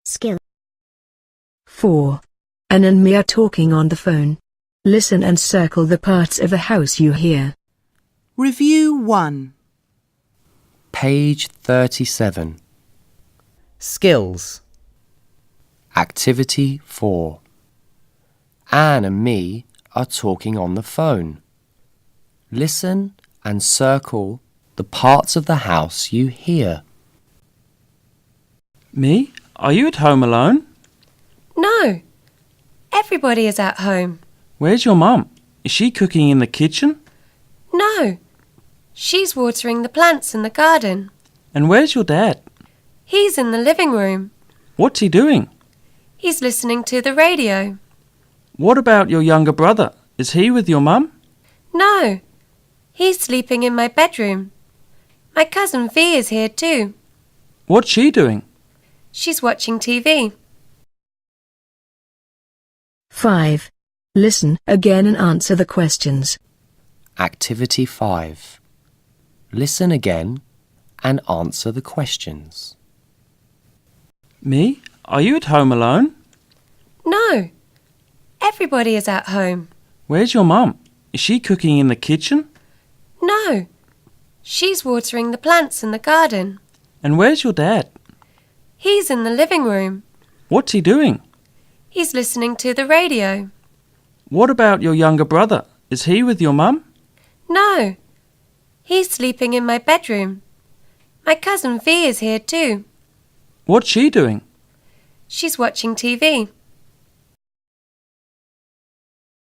Skill. 4. Anne and me are talking on the phone. Listen and circle the parts of the house you hear. Review 1. Page 37. Skills. Activity 4. Anne and me are talking on the phone. Listen and circle the parts of the house you hear. Me? Are you at home alone? No. Everybody is at home. Where's your mum? Is she cooking in the kitchen? No. She's watering the plants in the garden. And where's your dad? He's in the living room. What's he doing? He's listening to the radio. What about your younger brother? Is he with your mum? No. He's sleeping in my bedroom. My cousin V is here too. What's she doing? She's watching TV. 5. Listen again and answer the questions. Activity 5. Listen again and answer the questions. Me? Are you at home alone? No. Everybody is at home. Where's your mum? Is she cooking in the kitchen? No. She's watering the plants in the garden. And where's your dad? He's in the living room. What's he doing? He's listening to the radio. What about your younger brother? Is he with your mum? No. He's sleeping in my bedroom. My cousin V is here too. What's she doing? She's watching TV.